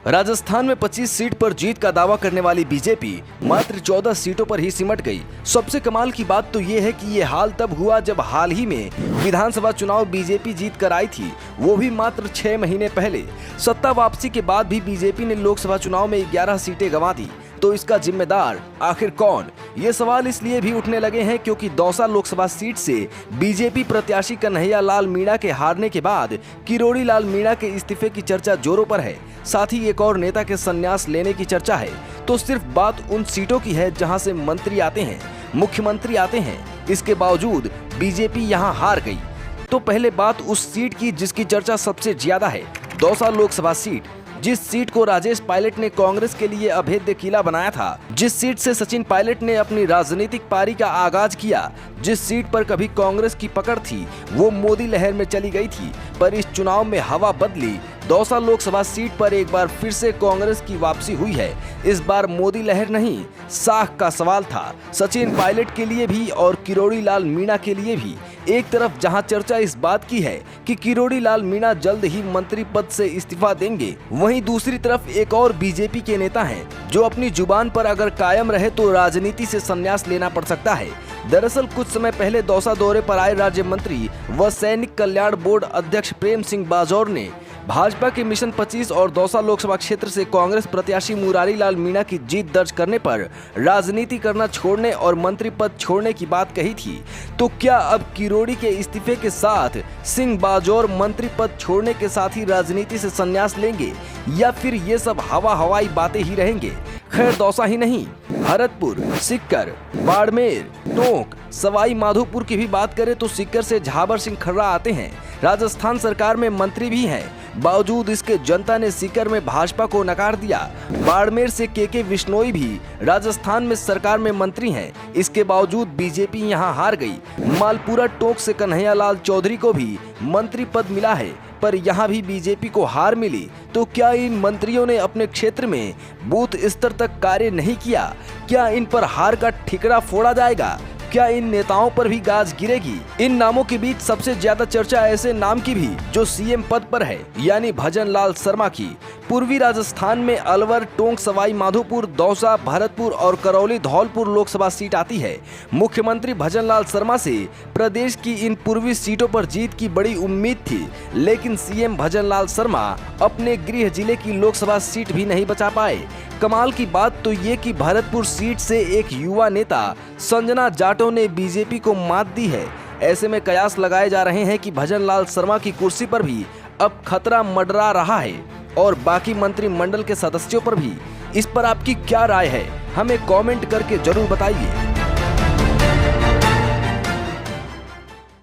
राजस्थान में 25 सीट पर जीत का दावा करने वाली बीजेपी मात्र 14 सीटों पर ही सिमट गई। सबसे कमाल की बात तो ये है कि ये हाल तब हुआ जब हाल ही में विधानसभा चुनाव बीजेपी जीत कर आई थी, वो भी मात्र 6 महीने पहले। सत्ता वापसी के बाद भी बीजेपी ने लोकसभा चुनाव में 11 सीटें गंवा दी। तो इसका जिम्मेदार आखिर कौन? ये सवाल इसलिए भी उठने लगे हैं क्योंकि दौसा लोकसभा सीट से बीजेपी प्रत्याशी कन्हैया लाल मीणा के हारने के बाद किरोड़ी लाल मीणा के इस्तीफे की चर्चा जोरों पर है। साथ ही एक और नेता के संन्यास लेने की चर्चा है। तो सिर्फ बात उन सीटों की है जहां से मंत्री आते हैं, मुख्यमंत्री आते हैं। इसके बावजूद बीजेपी यहां हार गई। तो पहले बात उस सीट की जिसकी चर्चा सबसे ज्यादा है, दौसा लोकसभा सीट। जिस सीट को राजेश पायलट ने कांग्रेस के लिए अभेद्य किला बनाया था, जिस सीट से सचिन पायलट ने अपनी राजनीतिक पारी का आगाज किया, जिस सीट पर कभी कांग्रेस की पकड़ थी वो मोदी लहर में चली गई थी। पर इस चुनाव में हवा बदली। दौसा लोकसभा सीट पर एक बार फिर से कांग्रेस की वापसी हुई है। इस बार मोदी लहर नहीं, साख का सवाल था, सचिन पायलट के लिए भी और किरोड़ी लाल मीणा के लिए भी। एक तरफ जहां चर्चा इस बात की है कि किरोड़ी लाल मीणा जल्द ही मंत्री पद से इस्तीफा देंगे, वहीं दूसरी तरफ एक और बीजेपी के नेता हैं जो अपनी जुबान पर अगर कायम रहे तो राजनीति से संन्यास लेना पड़ सकता है। दरअसल कुछ समय पहले दौसा दौरे पर आए राज्य मंत्री व सैनिक कल्याण बोर्ड अध्यक्ष प्रेम सिंह बाजौर ने भाजपा के मिशन 25 और दौसा लोकसभा क्षेत्र से कांग्रेस प्रत्याशी मुरारी लाल मीणा की जीत दर्ज करने पर राजनीति करना छोड़ने और मंत्री पद छोड़ने की बात कही थी। तो क्या अब किरोड़ी के इस्तीफे के साथ सिंह बाजौर मंत्री पद छोड़ने के साथ ही राजनीति से संन्यास लेंगे या फिर ये सब हवाई बातें ही रहेंगे? खैर दौसा ही नहीं, भरतपुर, सीकर, बाड़मेर, टोंक, सवाई माधोपुर की भी बात करें तो सीकर से झाबर सिंह खर्रा आते हैं। राजस्थान सरकार में मंत्री भी हैं, बावजूद इसके जनता ने सीकर में भाजपा को नकार दिया। बाड़मेर से के विश्नोई भी राजस्थान में सरकार में मंत्री हैं, इसके बावजूद बीजेपी यहां हार गई। मालपुरा टोंक से कन्हैया लाल चौधरी को भी मंत्री पद मिला है, पर यहाँ भी बीजेपी को हार मिली। तो क्या इन मंत्रियों ने अपने क्षेत्र में बूथ स्तर तक कार्य नहीं किया? क्या इन पर हार का ठिकरा फोड़ा जाएगा? क्या इन नेताओं पर भी गाज गिरेगी? इन नामों के बीच सबसे ज्यादा चर्चा ऐसे नाम की भी जो सीएम पद पर है, यानी भजन लाल शर्मा की। पूर्वी राजस्थान में अलवर, टोंक, सवाई माधोपुर, दौसा, भरतपुर और करौली धौलपुर लोकसभा सीट आती है। मुख्यमंत्री भजन लाल शर्मा से प्रदेश की इन पूर्वी सीटों पर जीत की बड़ी उम्मीद थी, लेकिन सीएम भजन लाल शर्मा अपने गृह जिले की लोकसभा सीट भी नहीं बचा पाए। कमाल की बात तो ये कि भरतपुर सीट से एक युवा नेता संजना जाटों ने बीजेपी को मात दी है। ऐसे में कयास लगाए जा रहे हैं कि भजन लाल शर्मा की कुर्सी पर भी अब खतरा मंडरा रहा है और बाकी मंत्रिमंडल के सदस्यों पर भी। इस पर आपकी क्या राय है? हमें कमेंट करके जरूर बताइए।